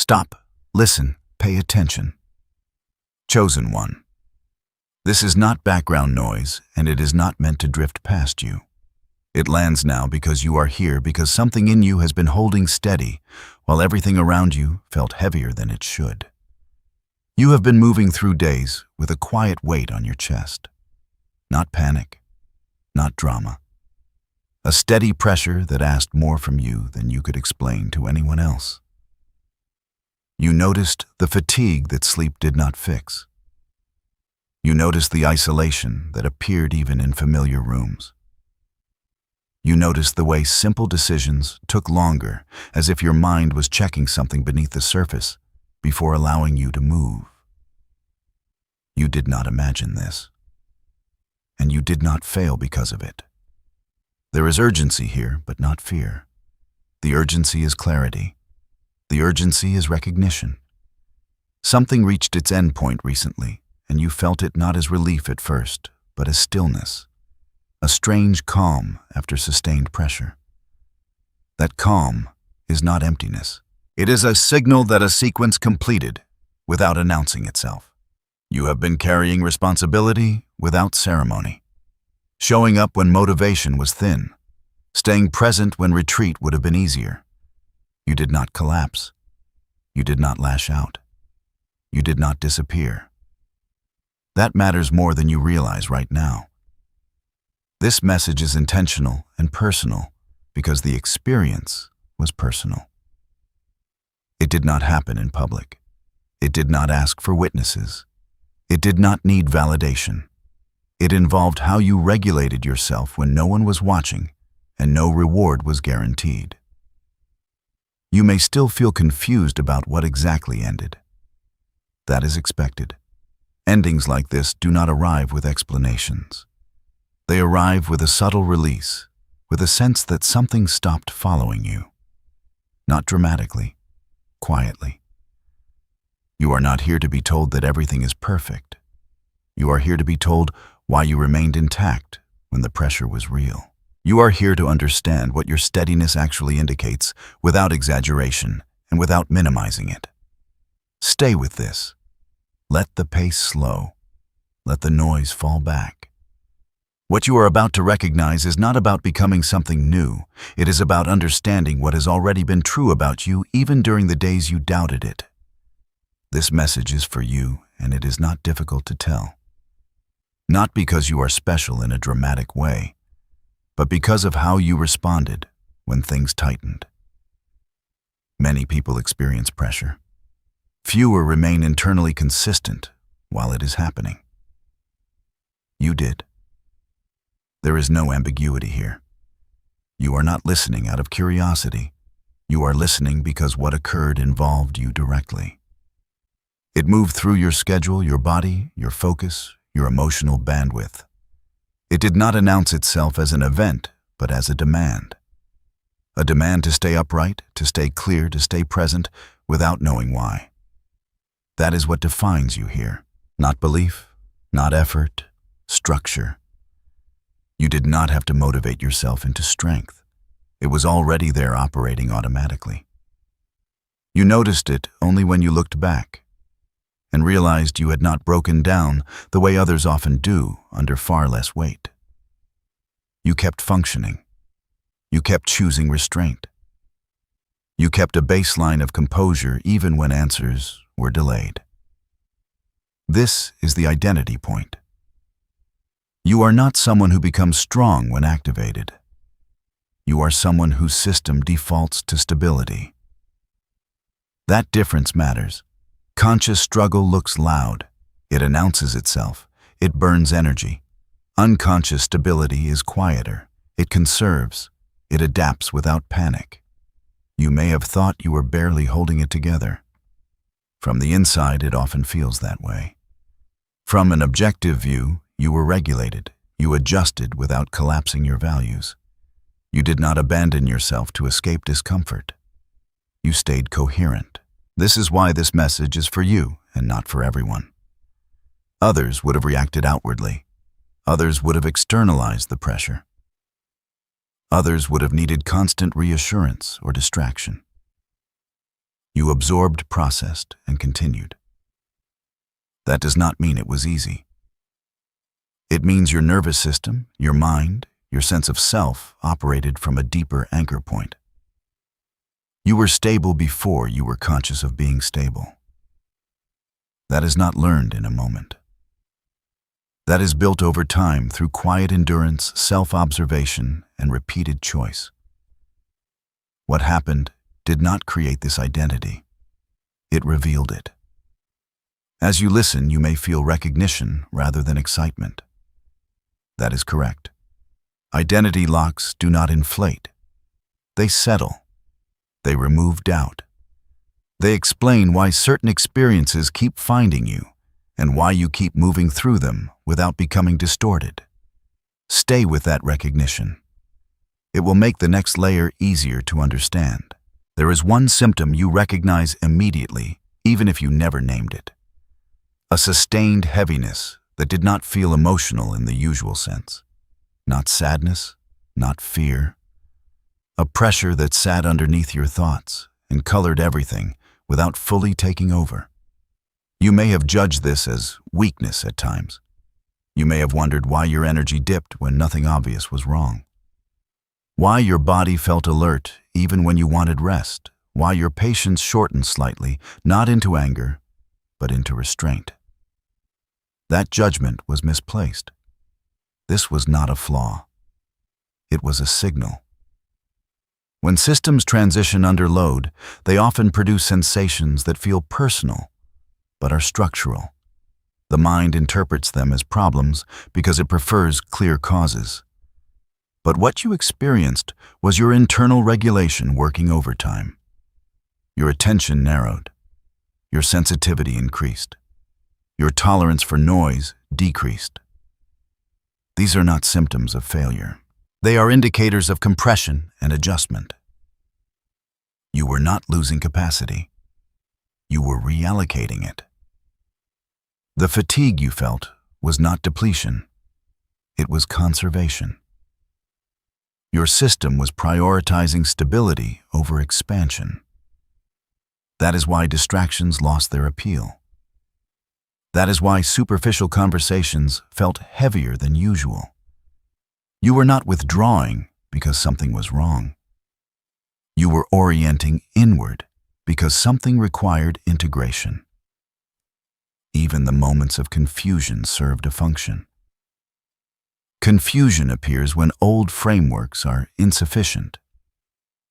Stop, listen, pay attention. Chosen one. This is not background noise, and it is not meant to drift past you. It lands now because you are here, because something in you has been holding steady, while everything around you felt heavier than it should. You have been moving through days with a quiet weight on your chest. Not panic, not drama. A steady pressure that asked more from you than you could explain to anyone else. You noticed the fatigue that sleep did not fix. You noticed the isolation that appeared even in familiar rooms. You noticed the way simple decisions took longer, as if your mind was checking something beneath the surface before allowing you to move. You did not imagine this, and you did not fail because of it. There is urgency here, but not fear. The urgency is clarity. The urgency is recognition. Something reached its end point recently, and you felt it not as relief at first, but as stillness. A strange calm after sustained pressure. That calm is not emptiness. It is a signal that a sequence completed without announcing itself. You have been carrying responsibility without ceremony. Showing up when motivation was thin. Staying present when retreat would have been easier. You did not collapse. You did not lash out. You did not disappear. That matters more than you realize right now. This message is intentional and personal because the experience was personal. It did not happen in public. It did not ask for witnesses. It did not need validation. It involved how you regulated yourself when no one was watching and no reward was guaranteed. You may still feel confused about what exactly ended. That is expected. Endings like this do not arrive with explanations. They arrive with a subtle release, with a sense that something stopped following you. Not dramatically, quietly. You are not here to be told that everything is perfect. You are here to be told why you remained intact when the pressure was real. You are here to understand what your steadiness actually indicates without exaggeration and without minimizing it. Stay with this. Let the pace slow. Let the noise fall back. What you are about to recognize is not about becoming something new. It is about understanding what has already been true about you even during the days you doubted it. This message is for you, and it is not difficult to tell. Not because you are special in a dramatic way, but because of how you responded when things tightened. Many people experience pressure. Fewer remain internally consistent while it is happening. You did. There is no ambiguity here. You are not listening out of curiosity. You are listening because what occurred involved you directly. It moved through your schedule, your body, your focus, your emotional bandwidth. It did not announce itself as an event, but as a demand. A demand to stay upright, to stay clear, to stay present, without knowing why. That is what defines you here. Not belief, not effort, structure. You did not have to motivate yourself into strength. It was already there operating automatically. You noticed it only when you looked back and realized you had not broken down the way others often do under far less weight. You kept functioning. You kept choosing restraint. You kept a baseline of composure even when answers were delayed. This is the identity point. You are not someone who becomes strong when activated. You are someone whose system defaults to stability. That difference matters. Conscious struggle looks loud. It announces itself. It burns energy. Unconscious stability is quieter. It conserves. It adapts without panic. You may have thought you were barely holding it together. From the inside, it often feels that way. From an objective view, you were regulated. You adjusted without collapsing your values. You did not abandon yourself to escape discomfort. You stayed coherent. This is why this message is for you and not for everyone. Others would have reacted outwardly. Others would have externalized the pressure. Others would have needed constant reassurance or distraction. You absorbed, processed, and continued. That does not mean it was easy. It means your nervous system, your mind, your sense of self operated from a deeper anchor point. You were stable before you were conscious of being stable. That is not learned in a moment. That is built over time through quiet endurance, self-observation, and repeated choice. What happened did not create this identity. It revealed it. As you listen, you may feel recognition rather than excitement. That is correct. Identity locks do not inflate. They settle. They remove doubt. They explain why certain experiences keep finding you and why you keep moving through them without becoming distorted. Stay with that recognition. It will make the next layer easier to understand. There is one symptom you recognize immediately, even if you never named it. A sustained heaviness that did not feel emotional in the usual sense. Not sadness, not fear. A pressure that sat underneath your thoughts and colored everything without fully taking over. You may have judged this as weakness at times. You may have wondered why your energy dipped when nothing obvious was wrong. Why your body felt alert even when you wanted rest. Why your patience shortened slightly, not into anger, but into restraint. That judgment was misplaced. This was not a flaw. It was a signal. When systems transition under load, they often produce sensations that feel personal, but are structural. The mind interprets them as problems because it prefers clear causes. But what you experienced was your internal regulation working overtime. Your attention narrowed. Your sensitivity increased. Your tolerance for noise decreased. These are not symptoms of failure. They are indicators of compression and adjustment. You were not losing capacity. You were reallocating it. The fatigue you felt was not depletion. It was conservation. Your system was prioritizing stability over expansion. That is why distractions lost their appeal. That is why superficial conversations felt heavier than usual. You were not withdrawing because something was wrong. You were orienting inward because something required integration. Even the moments of confusion served a function. Confusion appears when old frameworks are insufficient,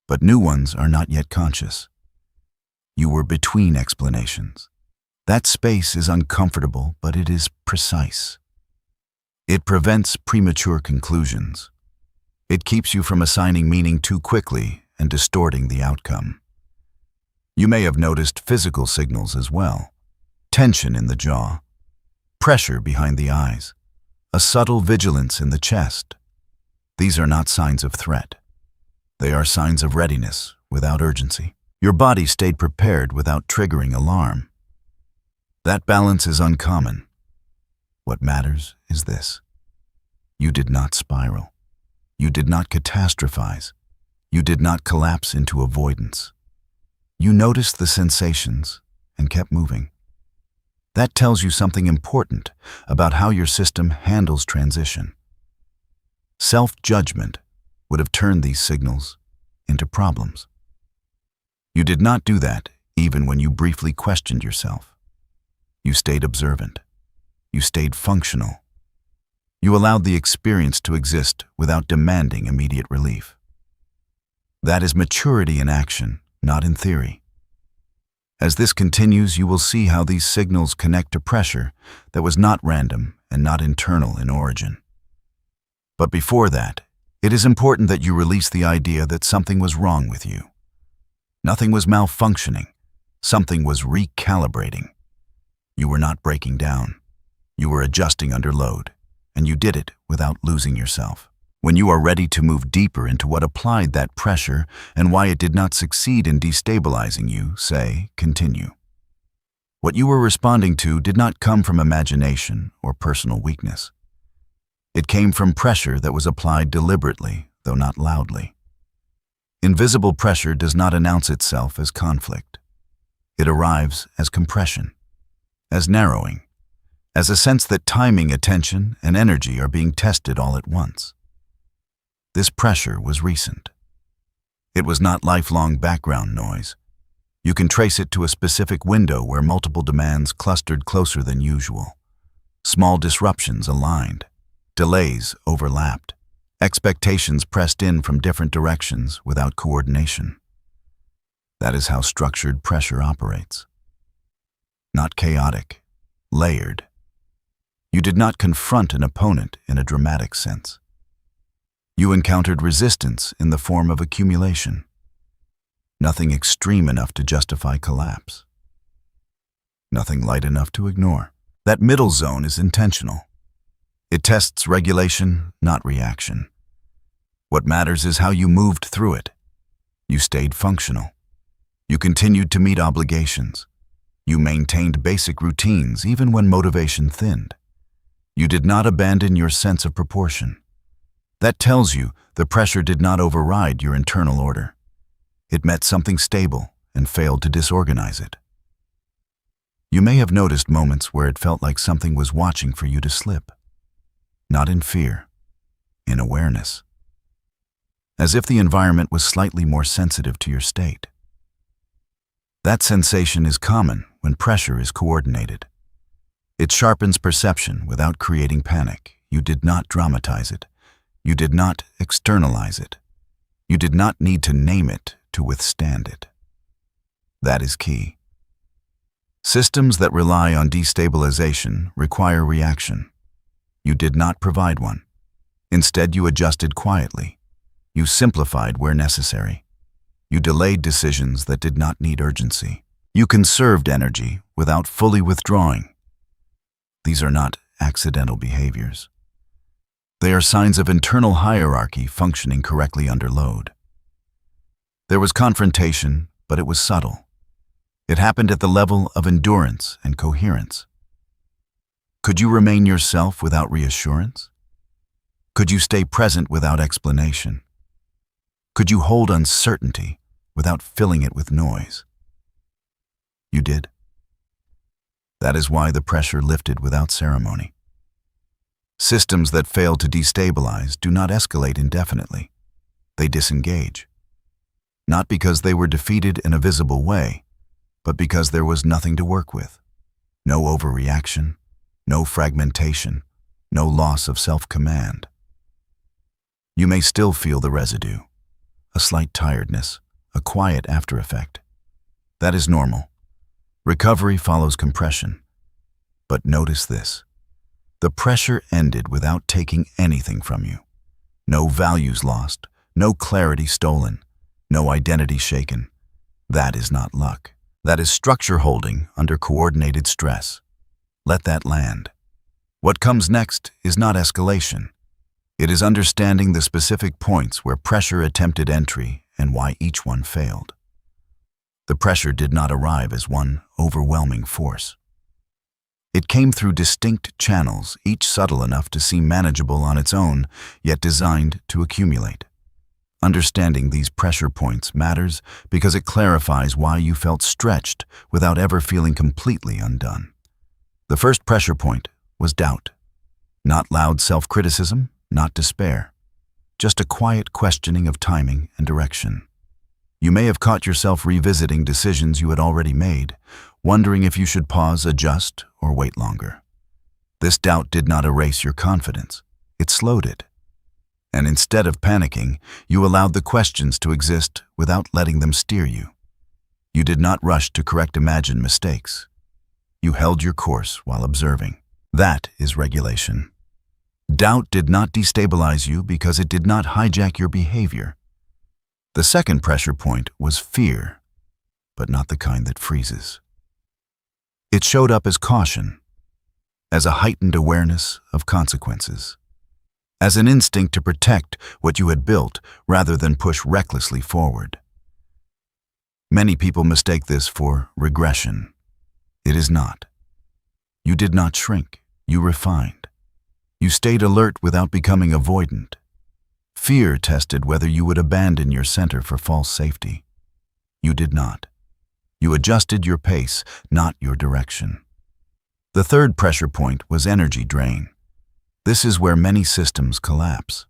but new ones are not yet conscious. You were between explanations. That space is uncomfortable, but it is precise. It prevents premature conclusions. It keeps you from assigning meaning too quickly and distorting the outcome. You may have noticed physical signals as well. Tension in the jaw, pressure behind the eyes, a subtle vigilance in the chest. These are not signs of threat. They are signs of readiness without urgency. Your body stayed prepared without triggering alarm. That balance is uncommon. What matters is this. You did not spiral. You did not catastrophize. You did not collapse into avoidance. You noticed the sensations and kept moving. That tells you something important about how your system handles transition. Self-judgment would have turned these signals into problems. You did not do that even when you briefly questioned yourself. You stayed observant. You stayed functional. You allowed the experience to exist without demanding immediate relief. That is maturity in action, not in theory. As this continues, you will see how these signals connect to pressure that was not random and not internal in origin. But before that, it is important that you release the idea that something was wrong with you. Nothing was malfunctioning. Something was recalibrating. You were not breaking down. You were adjusting under load, and you did it without losing yourself. When you are ready to move deeper into what applied that pressure and why it did not succeed in destabilizing you, say, continue. What you were responding to did not come from imagination or personal weakness. It came from pressure that was applied deliberately, though not loudly. Invisible pressure does not announce itself as conflict. It arrives as compression, as narrowing, as a sense that timing, attention, and energy are being tested all at once. This pressure was recent. It was not lifelong background noise. You can trace it to a specific window where multiple demands clustered closer than usual. Small disruptions aligned, delays overlapped, expectations pressed in from different directions without coordination. That is how structured pressure operates. Not chaotic, layered. You did not confront an opponent in a dramatic sense. You encountered resistance in the form of accumulation. Nothing extreme enough to justify collapse. Nothing light enough to ignore. That middle zone is intentional. It tests regulation, not reaction. What matters is how you moved through it. You stayed functional. You continued to meet obligations. You maintained basic routines even when motivation thinned. You did not abandon your sense of proportion. That tells you the pressure did not override your internal order. It met something stable and failed to disorganize it. You may have noticed moments where it felt like something was watching for you to slip. Not in fear, in awareness. As if the environment was slightly more sensitive to your state. That sensation is common when pressure is coordinated. It sharpens perception without creating panic. You did not dramatize it. You did not externalize it. You did not need to name it to withstand it. That is key. Systems that rely on destabilization require reaction. You did not provide one. Instead, you adjusted quietly. You simplified where necessary. You delayed decisions that did not need urgency. You conserved energy without fully withdrawing. These are not accidental behaviors. They are signs of internal hierarchy functioning correctly under load. There was confrontation, but it was subtle. It happened at the level of endurance and coherence. Could you remain yourself without reassurance? Could you stay present without explanation? Could you hold uncertainty without filling it with noise? You did. That is why the pressure lifted without ceremony. Systems that fail to destabilize do not escalate indefinitely. They disengage. Not because they were defeated in a visible way, but because there was nothing to work with. No overreaction, no fragmentation, no loss of self-command. You may still feel the residue, a slight tiredness, a quiet after-effect. That is normal. Recovery follows compression. But notice this. The pressure ended without taking anything from you. No values lost, no clarity stolen, no identity shaken. That is not luck. That is structure holding under coordinated stress. Let that land. What comes next is not escalation. It is understanding the specific points where pressure attempted entry and why each one failed. The pressure did not arrive as one overwhelming force. It came through distinct channels, each subtle enough to seem manageable on its own, yet designed to accumulate. Understanding these pressure points matters because it clarifies why you felt stretched without ever feeling completely undone. The first pressure point was doubt. Not loud self-criticism, not despair. Just a quiet questioning of timing and direction. You may have caught yourself revisiting decisions you had already made, wondering if you should pause, adjust, or wait longer. This doubt did not erase your confidence. It slowed it. And instead of panicking, you allowed the questions to exist without letting them steer you. You did not rush to correct imagined mistakes. You held your course while observing. That is regulation. Doubt did not destabilize you because it did not hijack your behavior. The second pressure point was fear, but not the kind that freezes. It showed up as caution, as a heightened awareness of consequences, as an instinct to protect what you had built rather than push recklessly forward. Many people mistake this for regression. It is not. You did not shrink, you refined. You stayed alert without becoming avoidant. Fear tested whether you would abandon your center for false safety. You did not. You adjusted your pace, not your direction. The third pressure point was energy drain. This is where many systems collapse.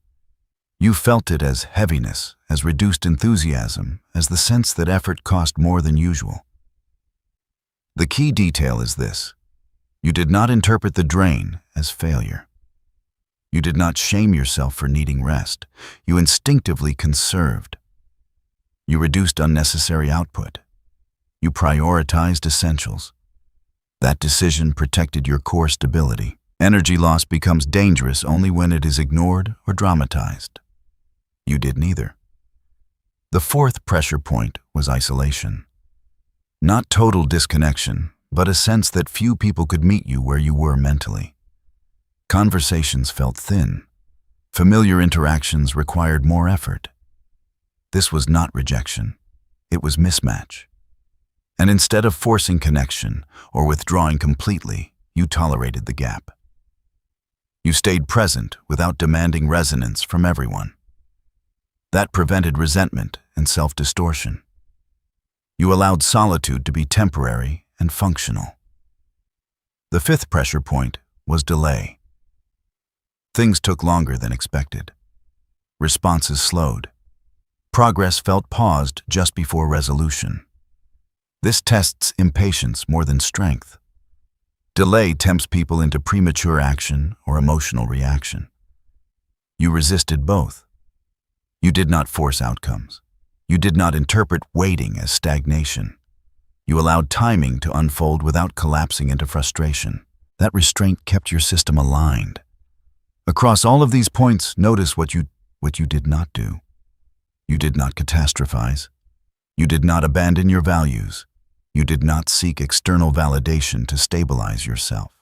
You felt it as heaviness, as reduced enthusiasm, as the sense that effort cost more than usual. The key detail is this: you did not interpret the drain as failure. You did not shame yourself for needing rest. You instinctively conserved. You reduced unnecessary output. You prioritized essentials. That decision protected your core stability. Energy loss becomes dangerous only when it is ignored or dramatized. You did neither. The fourth pressure point was isolation. Not total disconnection, but a sense that few people could meet you where you were mentally. Conversations felt thin. Familiar interactions required more effort. This was not rejection. It was mismatch. And instead of forcing connection or withdrawing completely, you tolerated the gap. You stayed present without demanding resonance from everyone. That prevented resentment and self-distortion. You allowed solitude to be temporary and functional. The fifth pressure point was delay. Things took longer than expected. Responses slowed. Progress felt paused just before resolution. This tests impatience more than strength. Delay tempts people into premature action or emotional reaction. You resisted both. You did not force outcomes. You did not interpret waiting as stagnation. You allowed timing to unfold without collapsing into frustration. That restraint kept your system aligned. Across all of these points, notice what you did not do. You did not catastrophize. You did not abandon your values. You did not seek external validation to stabilize yourself.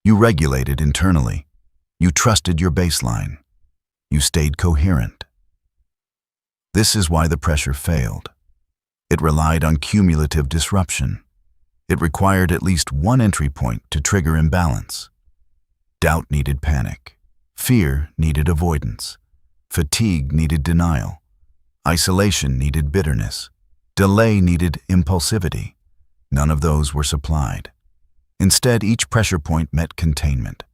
You regulated internally. You trusted your baseline. You stayed coherent. This is why the pressure failed. It relied on cumulative disruption. It required at least one entry point to trigger imbalance. Doubt needed panic. Fear needed avoidance. Fatigue needed denial. Isolation needed bitterness. Delay needed impulsivity. None of those were supplied. Instead, each pressure point met containment.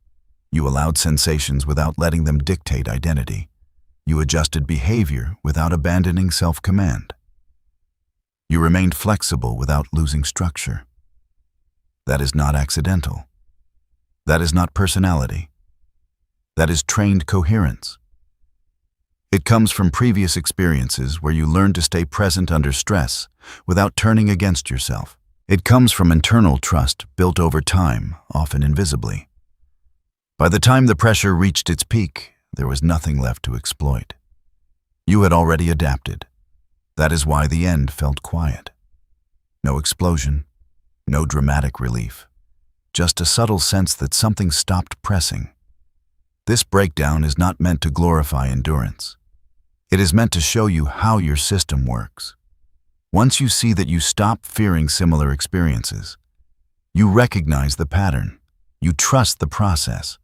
You allowed sensations without letting them dictate identity. You adjusted behavior without abandoning self-command. You remained flexible without losing structure. That is not accidental. That is not personality. That is trained coherence. It comes from previous experiences where you learned to stay present under stress without turning against yourself. It comes from internal trust built over time, often invisibly. By the time the pressure reached its peak, there was nothing left to exploit. You had already adapted. That is why the end felt quiet. No explosion, no dramatic relief, just a subtle sense that something stopped pressing. This breakdown is not meant to glorify endurance. It is meant to show you how your system works. Once you see that you stop fearing similar experiences, you recognize the pattern, you trust the process.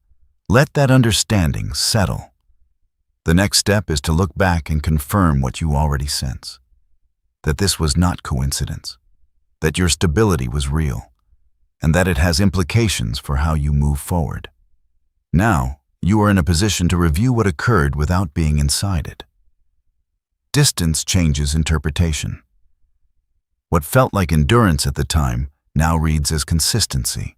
Let that understanding settle. The next step is to look back and confirm what you already sense. That this was not coincidence. That your stability was real. And that it has implications for how you move forward. Now, you are in a position to review what occurred without being inside it. Distance changes interpretation. What felt like endurance at the time now reads as consistency.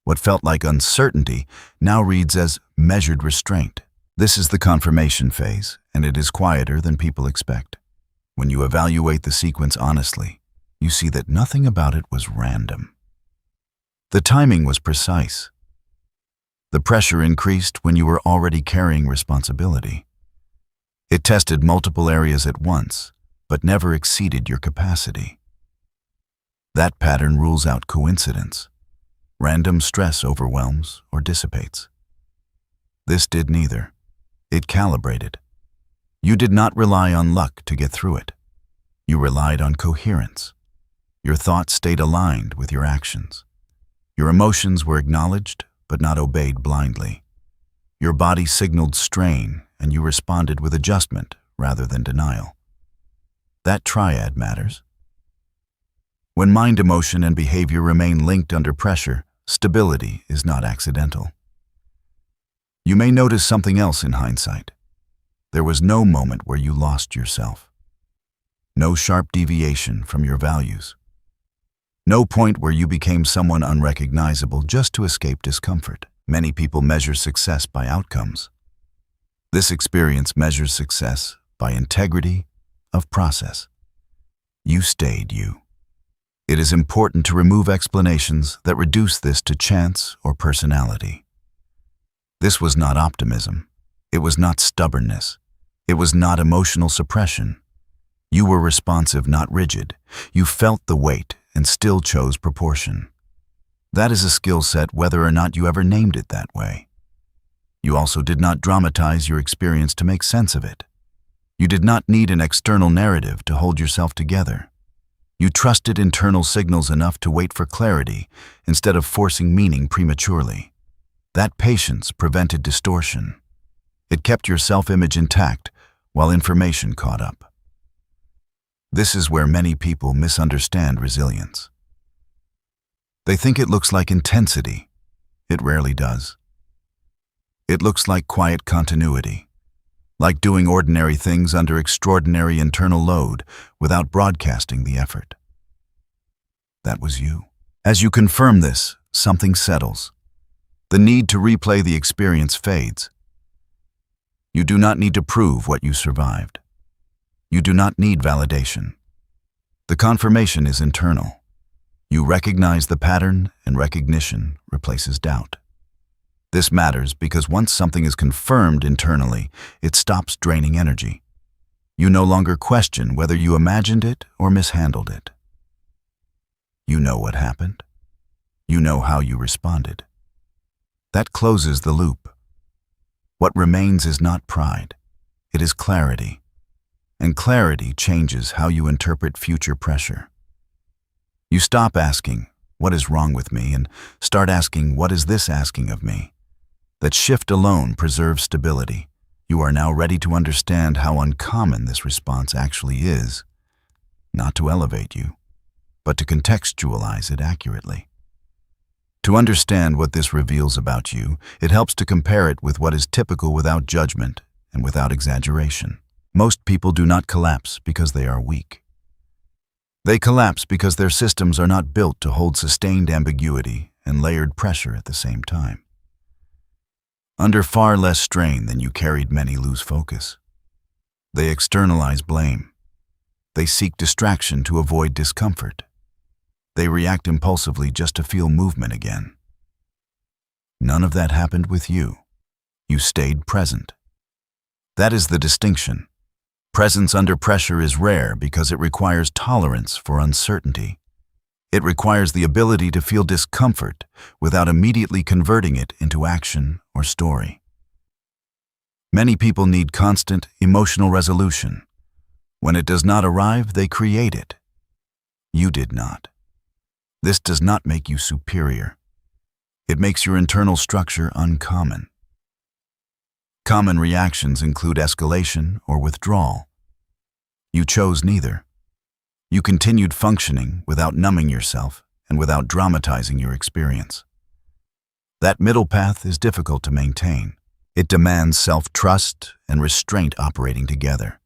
What felt like uncertainty now reads as measured restraint. This is the confirmation phase, and it is quieter than people expect. When you evaluate the sequence honestly, you see that nothing about it was random. The timing was precise. The pressure increased when you were already carrying responsibility. It tested multiple areas at once, but never exceeded your capacity. That pattern rules out coincidence. Random stress overwhelms or dissipates. This did neither. It calibrated. You did not rely on luck to get through it. You relied on coherence. Your thoughts stayed aligned with your actions. Your emotions were acknowledged, but not obeyed blindly. Your body signaled strain, and you responded with adjustment rather than denial. That triad matters. When mind, emotion, and behavior remain linked under pressure, stability is not accidental. You may notice something else in hindsight. There was no moment where you lost yourself. No sharp deviation from your values. No point where you became someone unrecognizable just to escape discomfort. Many people measure success by outcomes. This experience measures success by integrity of process. You stayed you. It is important to remove explanations that reduce this to chance or personality. This was not optimism. It was not stubbornness. It was not emotional suppression. You were responsive, not rigid. You felt the weight and still chose proportion. That is a skill set whether or not you ever named it that way. You also did not dramatize your experience to make sense of it. You did not need an external narrative to hold yourself together. You trusted internal signals enough to wait for clarity instead of forcing meaning prematurely. That patience prevented distortion. It kept your self-image intact while information caught up. This is where many people misunderstand resilience. They think it looks like intensity. It rarely does. It looks like quiet continuity, like doing ordinary things under extraordinary internal load without broadcasting the effort. That was you. As you confirm this, something settles. The need to replay the experience fades. You do not need to prove what you survived. You do not need validation. The confirmation is internal. You recognize the pattern, and recognition replaces doubt. This matters because once something is confirmed internally, it stops draining energy. You no longer question whether you imagined it or mishandled it. You know what happened. You know how you responded. That closes the loop. What remains is not pride. It is clarity. And clarity changes how you interpret future pressure. You stop asking, "What is wrong with me?" and start asking, "What is this asking of me?" That shift alone preserves stability. You are now ready to understand how uncommon this response actually is, not to elevate you, but to contextualize it accurately. To understand what this reveals about you, it helps to compare it with what is typical without judgment and without exaggeration. Most people do not collapse because they are weak. They collapse because their systems are not built to hold sustained ambiguity and layered pressure at the same time. Under far less strain than you carried, many lose focus. They externalize blame. They seek distraction to avoid discomfort. They react impulsively just to feel movement again. None of that happened with you. You stayed present. That is the distinction. Presence under pressure is rare because it requires tolerance for uncertainty. It requires the ability to feel discomfort without immediately converting it into action or story. Many people need constant emotional resolution. When it does not arrive, they create it. You did not. This does not make you superior. It makes your internal structure uncommon. Common reactions include escalation or withdrawal. You chose neither. You continued functioning without numbing yourself and without dramatizing your experience. That middle path is difficult to maintain. It demands self-trust and restraint operating together.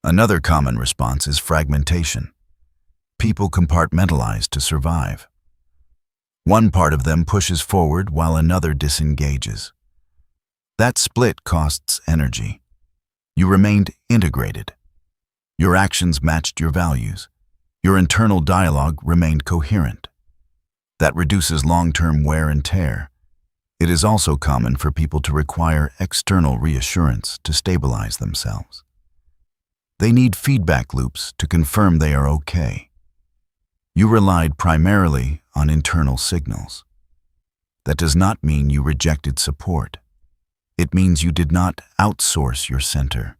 Another common response is fragmentation. People compartmentalize to survive. One part of them pushes forward while another disengages. That split costs energy. You remained integrated. Your actions matched your values. Your internal dialogue remained coherent. That reduces long-term wear and tear. It is also common for people to require external reassurance to stabilize themselves. They need feedback loops to confirm they are okay. You relied primarily on internal signals. That does not mean you rejected support. It means you did not outsource your center.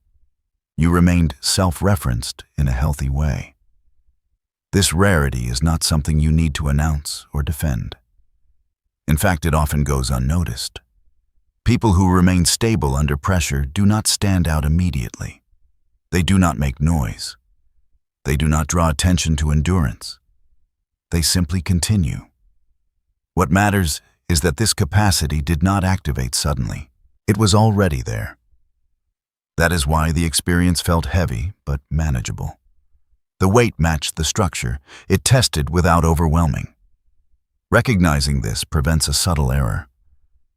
You remained self-referenced in a healthy way. This rarity is not something you need to announce or defend. In fact, it often goes unnoticed. People who remain stable under pressure do not stand out immediately. They do not make noise. They do not draw attention to endurance. they simply continue. What matters is that this capacity did not activate suddenly. It was already there. That is why the experience felt heavy but manageable. The weight matched the structure. It tested without overwhelming. Recognizing this prevents a subtle error.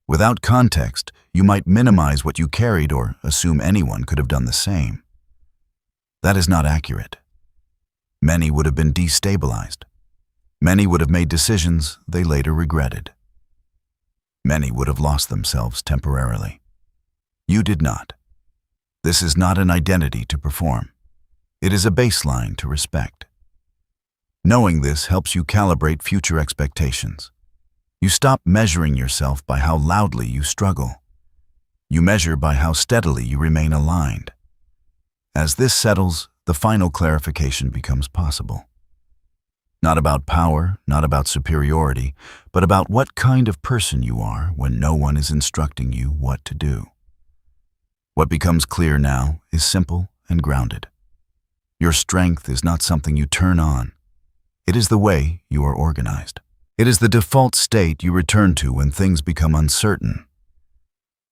Without context, you might minimize what you carried or assume anyone could have done the same. That is not accurate. Many would have been destabilized. Many would have made decisions they later regretted. Many would have lost themselves temporarily. You did not. This is not an identity to perform. It is a baseline to respect. Knowing this helps you calibrate future expectations. You stop measuring yourself by how loudly you struggle. You measure by how steadily you remain aligned. As this settles, the final clarification becomes possible. Not about power, not about superiority, but about what kind of person you are when no one is instructing you what to do. What becomes clear now is simple and grounded. Your strength is not something you turn on. It is the way you are organized. It is the default state you return to when things become uncertain.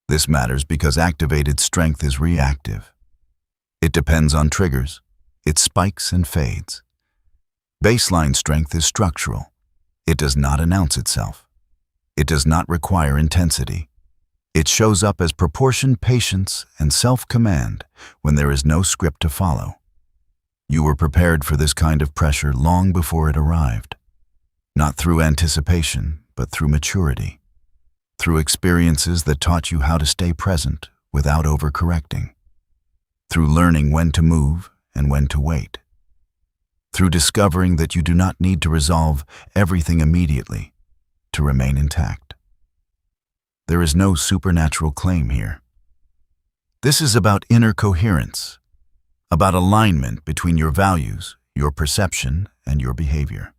This matters because activated strength is reactive. It depends on triggers. It spikes and fades. Baseline strength is structural. It does not announce itself. It does not require intensity. It shows up as proportion, patience, and self-command when there is no script to follow. You were prepared for this kind of pressure long before it arrived. Not through anticipation, but through maturity. Through experiences that taught you how to stay present without overcorrecting. Through learning when to move and when to wait. Through discovering that you do not need to resolve everything immediately to remain intact. There is no supernatural claim here. This is about inner coherence, about alignment between your values, your perception, and your behavior.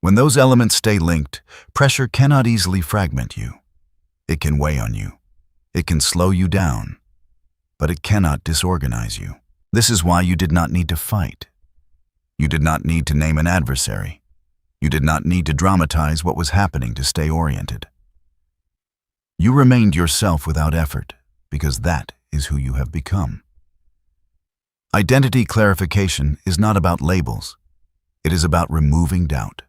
When those elements stay linked, pressure cannot easily fragment you. It can weigh on you. It can slow you down, but it cannot disorganize you. This is why you did not need to fight. You did not need to name an adversary. You did not need to dramatize what was happening to stay oriented. You remained yourself without effort, because that is who you have become. Identity clarification is not about labels. It is about removing doubt.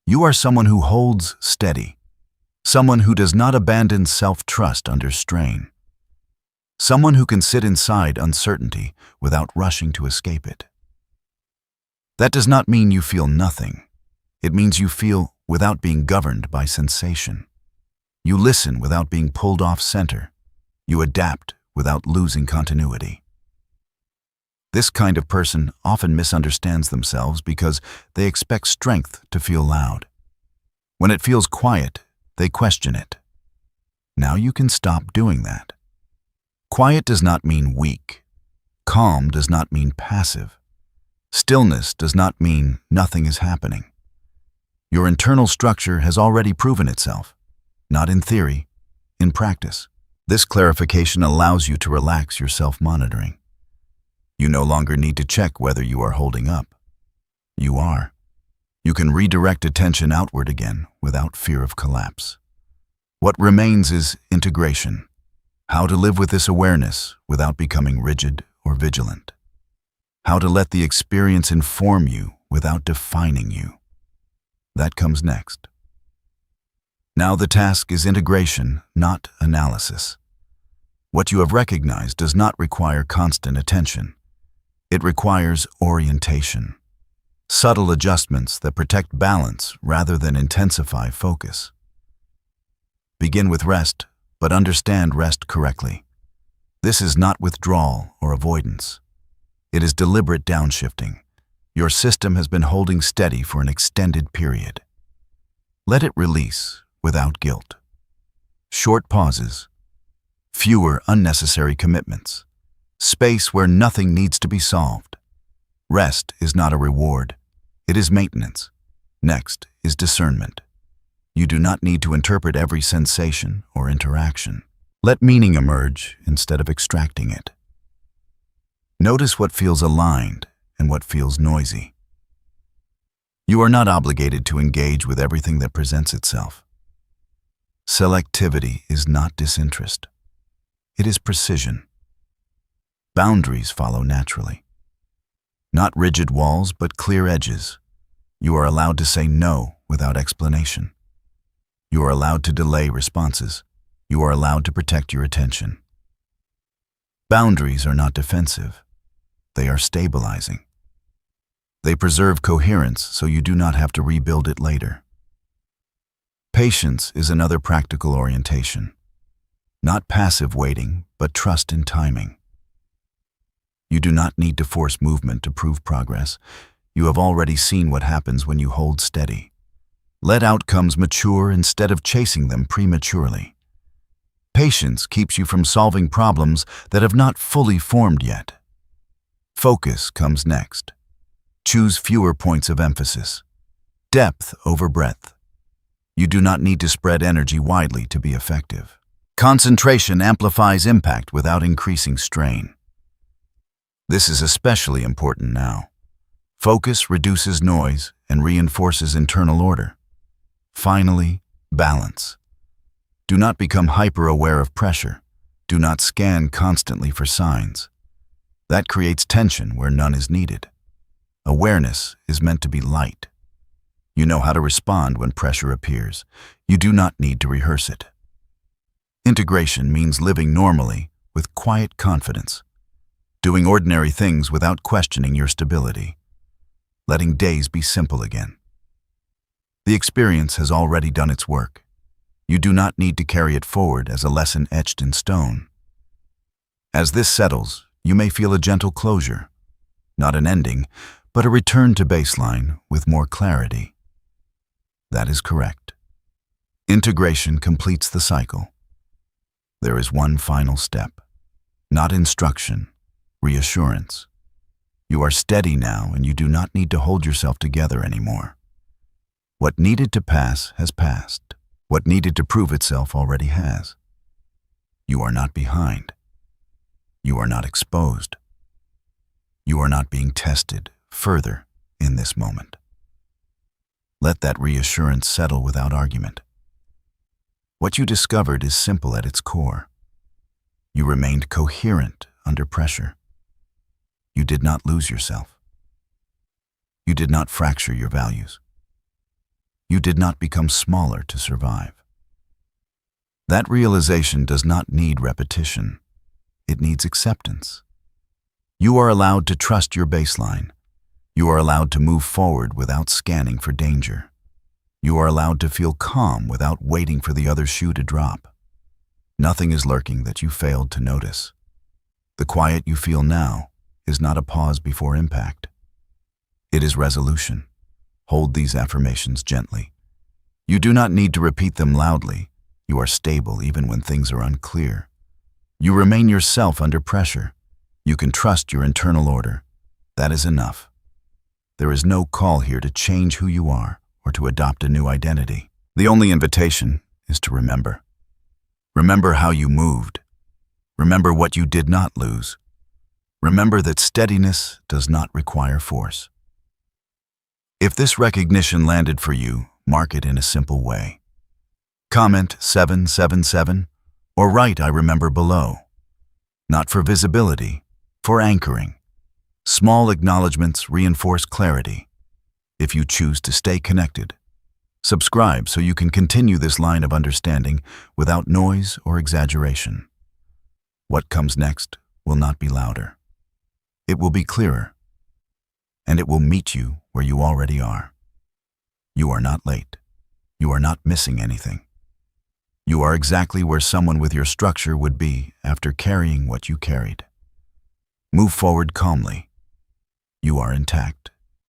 You are someone who holds steady, someone who does not abandon self-trust under strain, someone who can sit inside uncertainty without rushing to escape it. That does not mean you feel nothing. It means you feel without being governed by sensation. You listen without being pulled off center. You adapt without losing continuity. This kind of person often misunderstands themselves because they expect strength to feel loud. When it feels quiet, they question it. Now you can stop doing that. Quiet does not mean weak. Calm does not mean passive. Stillness does not mean nothing is happening. Your internal structure has already proven itself, not in theory, in practice. This clarification allows you to relax your self-monitoring. You no longer need to check whether you are holding up. You are. You can redirect attention outward again without fear of collapse. What remains is integration. How to live with this awareness without becoming rigid or vigilant. How to let the experience inform you without defining you. That comes next. Now the task is integration, not analysis. What you have recognized does not require constant attention. It requires orientation. Subtle adjustments that protect balance rather than intensify focus. Begin with rest, but understand rest correctly. This is not withdrawal or avoidance. It is deliberate downshifting. Your system has been holding steady for an extended period. Let it release without guilt. Short pauses. Fewer unnecessary commitments. Space where nothing needs to be solved. Rest is not a reward. It is maintenance. Next is discernment. You do not need to interpret every sensation or interaction. Let meaning emerge instead of extracting it. Notice what feels aligned and what feels noisy. You are not obligated to engage with everything that presents itself. Selectivity is not disinterest. It is precision. Boundaries follow naturally. Not rigid walls, but clear edges. You are allowed to say no without explanation. You are allowed to delay responses. You are allowed to protect your attention. Boundaries are not defensive. They are stabilizing. They preserve coherence so you do not have to rebuild it later. Patience is another practical orientation. Not passive waiting, but trust in timing. You do not need to force movement to prove progress. You have already seen what happens when you hold steady. Let outcomes mature instead of chasing them prematurely. Patience keeps you from solving problems that have not fully formed yet. Focus comes next. Choose fewer points of emphasis. Depth over breadth. You do not need to spread energy widely to be effective. Concentration amplifies impact without increasing strain. This is especially important now. Focus reduces noise and reinforces internal order. Finally, balance. Do not become hyper-aware of pressure. Do not scan constantly for signs. That creates tension where none is needed. Awareness is meant to be light. You know how to respond when pressure appears. You do not need to rehearse it. Integration means living normally with quiet confidence. Doing ordinary things without questioning your stability. Letting days be simple again. The experience has already done its work. You do not need to carry it forward as a lesson etched in stone. As this settles, you may feel a gentle closure. Not an ending, but a return to baseline with more clarity. That is correct. Integration completes the cycle. There is one final step. Not instruction, reassurance. You are steady now and you do not need to hold yourself together anymore. What needed to pass has passed. What needed to prove itself already has. You are not behind. You are not exposed. You are not being tested further in this moment. Let that reassurance settle without argument. What you discovered is simple at its core. You remained coherent under pressure. You did not lose yourself. You did not fracture your values. You did not become smaller to survive. That realization does not need repetition. It needs acceptance. You are allowed to trust your baseline. You are allowed to move forward without scanning for danger. You are allowed to feel calm without waiting for the other shoe to drop. Nothing is lurking that you failed to notice. The quiet you feel now is not a pause before impact. It is resolution. Hold these affirmations gently. You do not need to repeat them loudly. You are stable even when things are unclear. You remain yourself under pressure. You can trust your internal order. That is enough. There is no call here to change who you are or to adopt a new identity. The only invitation is to remember. Remember how you moved. Remember what you did not lose. Remember that steadiness does not require force. If this recognition landed for you, mark it in a simple way. Comment 777 or write "I remember" below. Not for visibility, for anchoring. Small acknowledgments reinforce clarity. If you choose to stay connected, subscribe so you can continue this line of understanding without noise or exaggeration. What comes next will not be louder. It will be clearer, and it will meet you where you already are. You are not late. You are not missing anything. You are exactly where someone with your structure would be after carrying what you carried. Move forward calmly. You are intact.